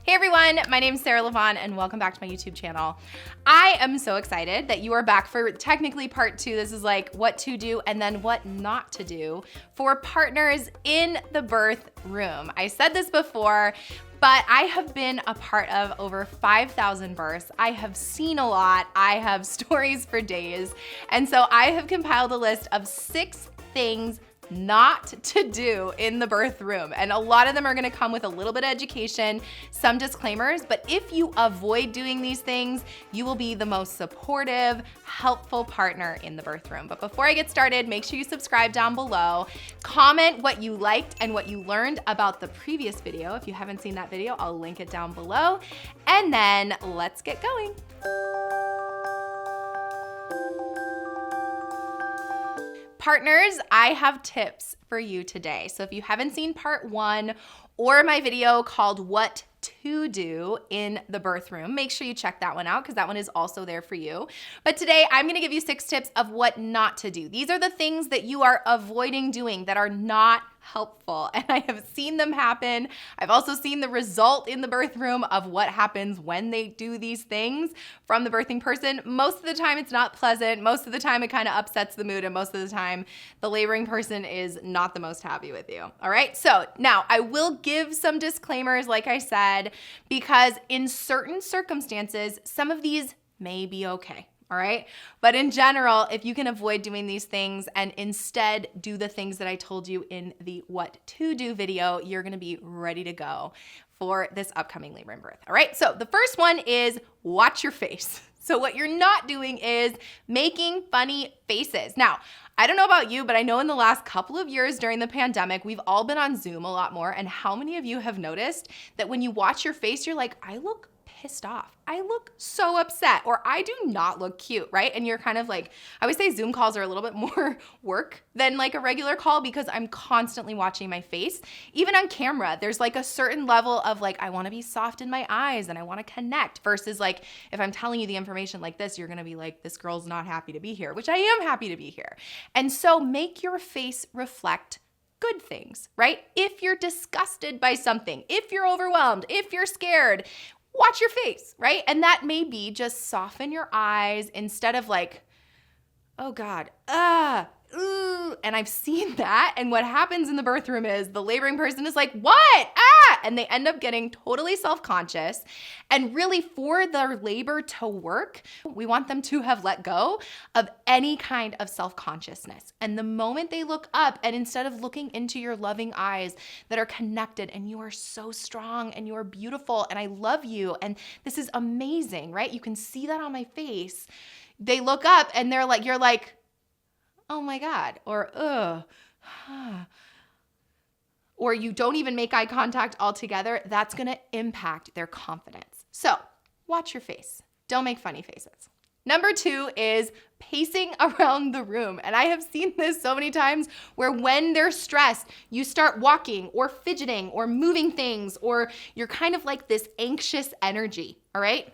Hey everyone, my name is Sarah Lavonne and welcome back to my YouTube channel. I am so excited that you are back for technically part 2. This is like what to do and then what not to do for partners in the birth room. I said this before, but I have been a part of over 5,000 births. I have seen a lot. I have stories for days. And so I have compiled a list of 6 things not to do in the birth room. And a lot of them are gonna come with a little bit of education, some disclaimers, but if you avoid doing these things, you will be the most supportive, helpful partner in the birth room. But before I get started, make sure you subscribe down below, comment what you liked and what you learned about the previous video. If you haven't seen that video, I'll link it down below. And then let's get going. Partners, I have tips for you today. So if you haven't seen part 1 or my video called What to Do in the Birth Room, make sure you check that one out because that one is also there for you. But today I'm gonna give you 6 tips of what not to do. These are the things that you are avoiding doing that are not helpful, and I have seen them happen. I've also seen the result in the birth room of what happens when they do these things from the birthing person. Most of the time it's not pleasant. Most of the time it kind of upsets the mood, and most of the time the laboring person is not the most happy with you. All right, so now I will give some disclaimers, like I said, because in certain circumstances, some of these may be okay. All right. But in general, if you can avoid doing these things and instead do the things that I told you in the what to do video, you're going to be ready to go for this upcoming labor and birth. All right. So the first one is watch your face. So what you're not doing is making funny faces. Now, I don't know about you, but I know in the last couple of years during the pandemic, we've all been on Zoom a lot more. And how many of you have noticed that when you watch your face, you're like, I look pissed off. I look so upset, or I do not look cute, right? And you're kind of like, I always say Zoom calls are a little bit more work than like a regular call because I'm constantly watching my face. Even on camera, there's like a certain level of like, I want to be soft in my eyes and I want to connect versus like, if I'm telling you the information like this, you're going to be like, this girl's not happy to be here, which I am happy to be here. And so make your face reflect good things, right? If you're disgusted by something, if you're overwhelmed, if you're scared, watch your face, right? And that may be just soften your eyes instead of like, oh God, ooh. And I've seen that. And what happens in the birth room is the laboring person is like, what? And they end up getting totally self-conscious. And really for their labor to work, we want them to have let go of any kind of self-consciousness. And the moment they look up and instead of looking into your loving eyes that are connected and you are so strong and you are beautiful and I love you and this is amazing, right? You can see that on my face. They look up and they're like, you're like, oh my God, or ugh. Or you don't even make eye contact altogether, that's gonna impact their confidence. So watch your face. Don't make funny faces. Number 2 is pacing around the room. And I have seen this so many times where when they're stressed, you start walking or fidgeting or moving things, or you're kind of like this anxious energy, all right?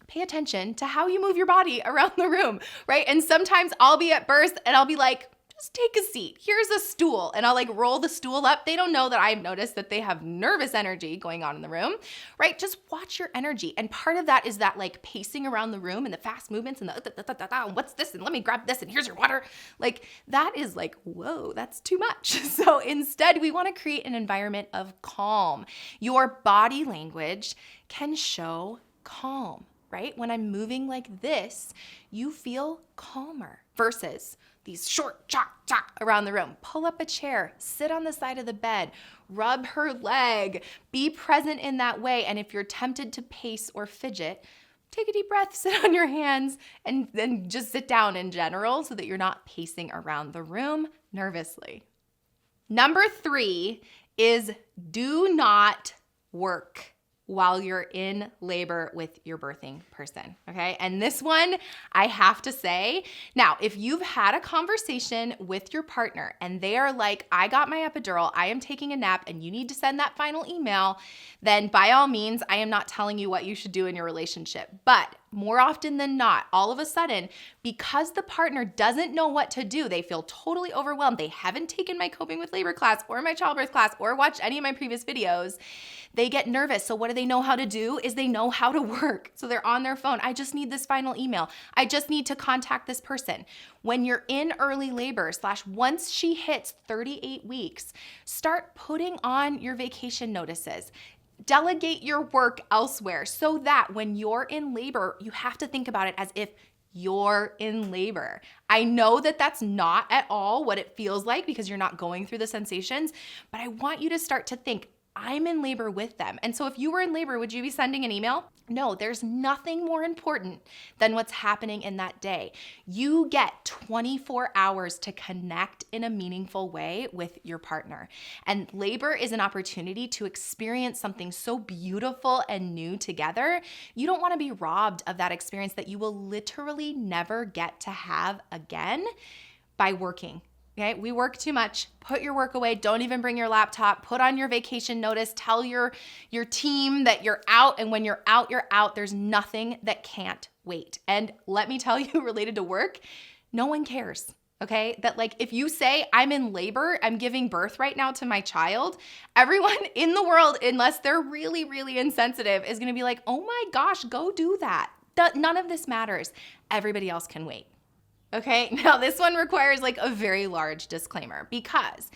Pay attention to how you move your body around the room, right? And sometimes I'll be at birth and I'll be like, just take a seat. Here's a stool. And I'll like roll the stool up. They don't know that I've noticed that they have nervous energy going on in the room, right? Just watch your energy. And part of that is that like pacing around the room and the fast movements and the what's this? And let me grab this and here's your water. Like that is like, whoa, that's too much. So instead we want to create an environment of calm. Your body language can show calm, right? When I'm moving like this, you feel calmer versus these short chop around the room. Pull up a chair, sit on the side of the bed, rub her leg, be present in that way. And if you're tempted to pace or fidget, take a deep breath, sit on your hands, and then just sit down in general so that you're not pacing around the room nervously. Number 3 is do not work while you're in labor with your birthing person, okay? And this one, I have to say, now, if you've had a conversation with your partner and they are like, I got my epidural, I am taking a nap, and you need to send that final email, then by all means, I am not telling you what you should do in your relationship. But more often than not, all of a sudden, because the partner doesn't know what to do, they feel totally overwhelmed, they haven't taken my coping with labor class or my childbirth class or watched any of my previous videos, They get nervous. So what do they know how to do is they know how to work. So they're on their phone. I just need this final email. I just need to contact this person. When you're in early labor / once she hits 38 weeks, start putting on your vacation notices. Delegate your work elsewhere so that when you're in labor, you have to think about it as if you're in labor. I know that that's not at all what it feels like because you're not going through the sensations, but I want you to start to think, I'm in labor with them. And so if you were in labor, would you be sending an email? No, there's nothing more important than what's happening in that day. You get 24 hours to connect in a meaningful way with your partner. And labor is an opportunity to experience something so beautiful and new together. You don't want to be robbed of that experience that you will literally never get to have again by working. Okay, we work too much. Put your work away. Don't even bring your laptop. Put on your vacation notice. Tell your team that you're out. And when you're out, you're out. There's nothing that can't wait. And let me tell you, related to work, no one cares. Okay, that like if you say I'm in labor, I'm giving birth right now to my child, everyone in the world, unless they're really, really insensitive, is going to be like, oh my gosh, go do that. None of this matters. Everybody else can wait. Okay, now this one requires like a very large disclaimer because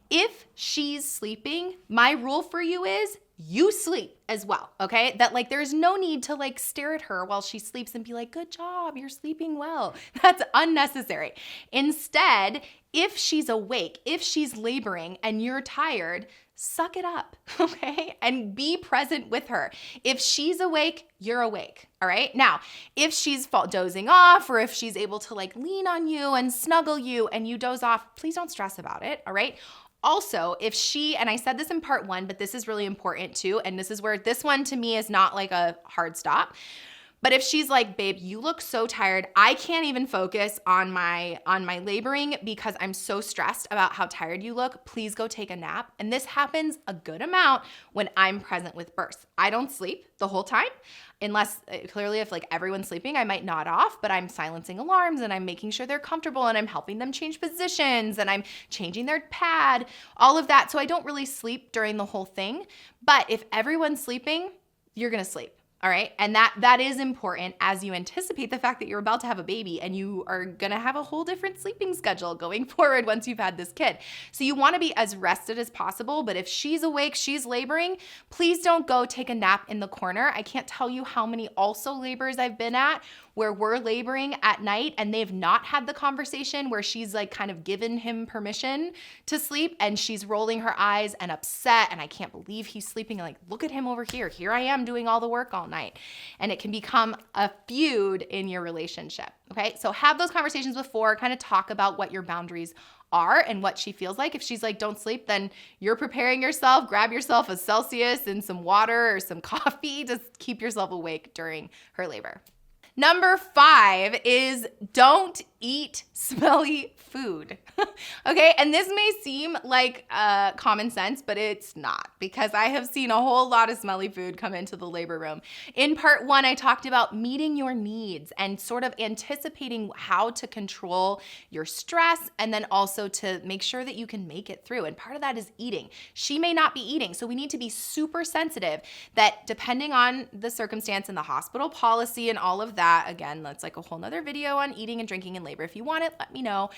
if she's sleeping, my rule for you is you sleep as well, okay? That like there's no need to like stare at her while she sleeps and be like, good job, you're sleeping well. That's unnecessary. Instead, if she's awake, if she's laboring and you're tired, suck it up, okay? And be present with her. If she's awake, you're awake, all right? Now, if she's dozing off or if she's able to like lean on you and snuggle you and you doze off, please don't stress about it, all right? Also, if she, and I said this in part 1, but this is really important too, and this is where this one to me is not like a hard stop. But if she's like, babe, you look so tired. I can't even focus on my laboring because I'm so stressed about how tired you look. Please go take a nap. And this happens a good amount when I'm present with birth. I don't sleep the whole time unless clearly if like everyone's sleeping, I might nod off, but I'm silencing alarms and I'm making sure they're comfortable and I'm helping them change positions and I'm changing their pad, all of that. So I don't really sleep during the whole thing. But if everyone's sleeping, you're going to sleep. All right. And that is important as you anticipate the fact that you're about to have a baby and you are going to have a whole different sleeping schedule going forward once you've had this kid. So you want to be as rested as possible. But if she's awake, she's laboring, please don't go take a nap in the corner. I can't tell you how many also labors I've been at where we're laboring at night and they've not had the conversation where she's like kind of given him permission to sleep and she's rolling her eyes and upset and I can't believe he's sleeping. Like, look at him over here. Here I am doing all the work all night. And it can become a feud in your relationship. Okay. So have those conversations before, kind of talk about what your boundaries are and what she feels like. If she's like, don't sleep, then you're preparing yourself, grab yourself a Celsius and some water or some coffee to keep yourself awake during her labor. Number 5 is don't eat smelly food. Okay, and this may seem like common sense, but it's not because I have seen a whole lot of smelly food come into the labor room. In part 1, I talked about meeting your needs and sort of anticipating how to control your stress and then also to make sure that you can make it through. And part of that is eating. She may not be eating, so we need to be super sensitive that depending on the circumstance and the hospital policy and all of that, again, that's like a whole nother video on eating and drinking in labor. If you want it, let me know.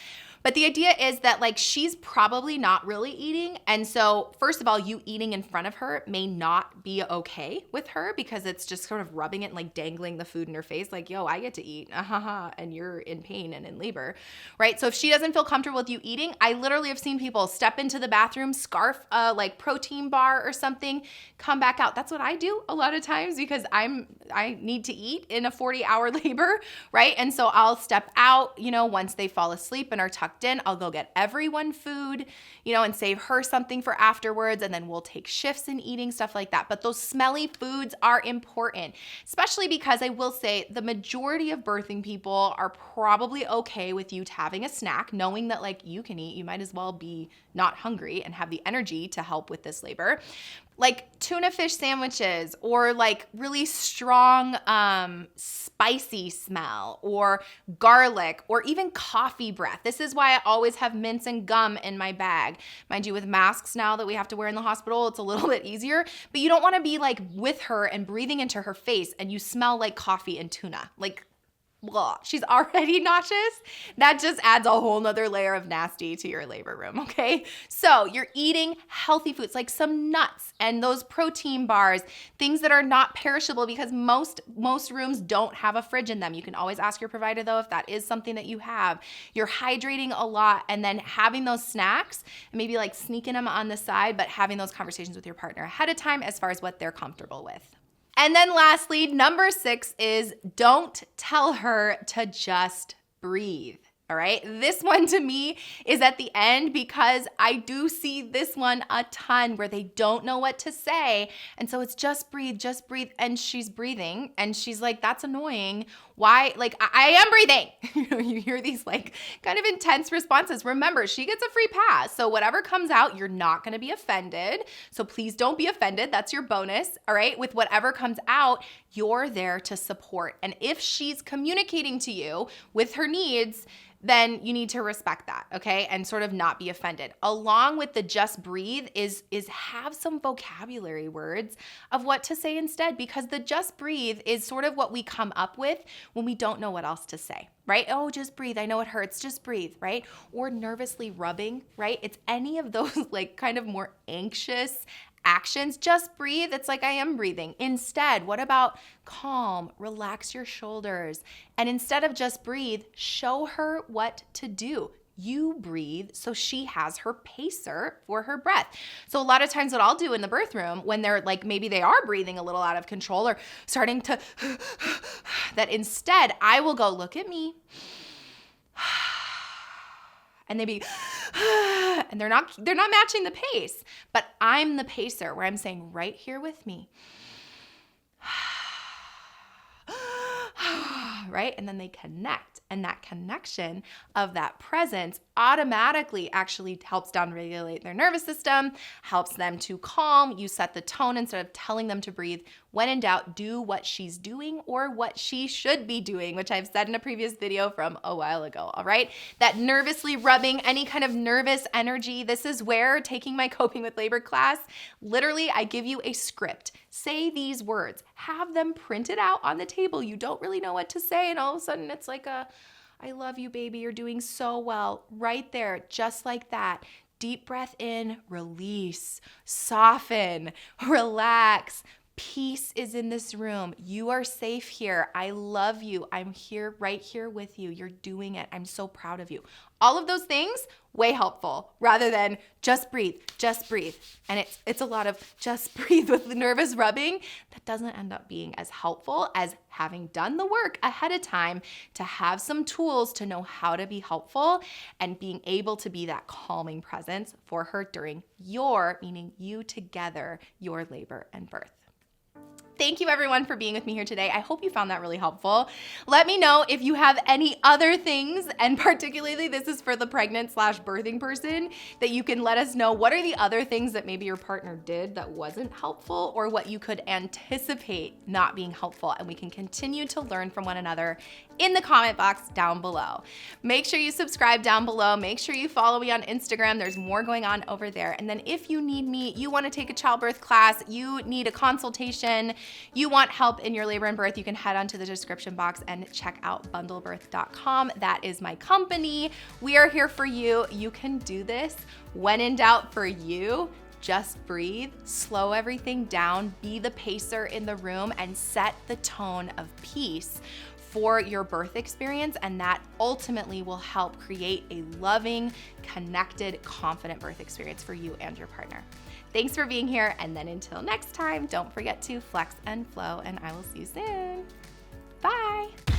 But the idea is that like she's probably not really eating. And so first of all, you eating in front of her may not be okay with her because it's just sort of rubbing it and like dangling the food in her face. Like, yo, I get to eat, and you're in pain and in labor, right? So if she doesn't feel comfortable with you eating, I literally have seen people step into the bathroom, scarf a like protein bar or something, come back out. That's what I do a lot of times because I need to eat in a 40-hour labor, right? And so I'll step out, once they fall asleep and are tucked in, I'll go get everyone food, and save her something for afterwards. And then we'll take shifts in eating, stuff like that. But those smelly foods are important, especially because I will say the majority of birthing people are probably okay with you having a snack, knowing that like you can eat, you might as well be not hungry and have the energy to help with this labor. like tuna fish sandwiches, or like really strong spicy smell, or garlic, or even coffee breath. This is why I always have mints and gum in my bag. Mind you, with masks now that we have to wear in the hospital, it's a little bit easier, but you don't want to be like with her and breathing into her face and you smell like coffee and tuna. Like, blah, she's already nauseous. That just adds a whole nother layer of nasty to your labor room, okay? So you're eating healthy foods like some nuts and those protein bars, things that are not perishable, because most rooms don't have a fridge in them. You can always ask your provider though if that is something that you have. You're hydrating a lot, and then having those snacks, maybe like sneaking them on the side, but having those conversations with your partner ahead of time as far as what they're comfortable with. And then lastly, number 6 is don't tell her to just breathe. All right. This one to me is at the end, because I do see this one a ton where they don't know what to say. And so it's just breathe. And she's breathing and she's like, that's annoying. Why? Like, I am breathing. You hear these like kind of intense responses. Remember, she gets a free pass. So whatever comes out, you're not going to be offended. So please don't be offended. That's your bonus. All right. With whatever comes out, you're there to support. And if she's communicating to you with her needs, then you need to respect that, okay? And sort of not be offended. Along with the just breathe is have some vocabulary words of what to say instead, because the just breathe is sort of what we come up with when we don't know what else to say, right? Oh, just breathe. I know it hurts. Just breathe, right? Or nervously rubbing, right? It's any of those like kind of more anxious actions. Just breathe. It's like I am breathing. Instead, what about calm, relax your shoulders, and instead of just breathe, show her what to do. You breathe so she has her pacer for her breath. So a lot of times what I'll do in the birth room when they're like, maybe they are breathing a little out of control or starting to, that instead I will go, look at me. And they be, and they're not matching the pace, but I'm the pacer where I'm saying right here with me, right? And then they connect, and that connection of that presence automatically actually helps downregulate their nervous system, helps them to calm. You set the tone instead of telling them to breathe. When in doubt, do what she's doing or what she should be doing, which I've said in a previous video from a while ago, all right? That nervously rubbing, any kind of nervous energy, this is where taking my Coping with Labor class, literally I give you a script. Say these words, have them printed out on the table. You don't really know what to say, and all of a sudden it's like I love you, baby, you're doing so well. Right there, just like that. Deep breath in, release, soften, relax. Peace is in this room. You are safe here. I love you. I'm here, right here with you. You're doing it. I'm so proud of you. All of those things, way helpful, rather than just breathe, just breathe. And it's a lot of just breathe with the nervous rubbing that doesn't end up being as helpful as having done the work ahead of time to have some tools to know how to be helpful and being able to be that calming presence for her during your, meaning you together, your labor and birth. Thank you everyone for being with me here today. I hope you found that really helpful. Let me know if you have any other things, and particularly this is for the pregnant/birthing person, that you can let us know. What are the other things that maybe your partner did that wasn't helpful, or what you could anticipate not being helpful, and we can continue to learn from one another in the comment box down below. Make sure you subscribe down below. Make sure you follow me on Instagram. There's more going on over there. And then if you need me, you want to take a childbirth class, you need a consultation, you want help in your labor and birth, you can head onto the description box and check out bundlebirth.com. That is my company. We are here for you. You can do this. When in doubt for you, just breathe, slow everything down, be the pacer in the room, and set the tone of peace for your birth experience, and that ultimately will help create a loving, connected, confident birth experience for you and your partner. Thanks for being here, and then until next time, don't forget to flex and flow, and I will see you soon. Bye.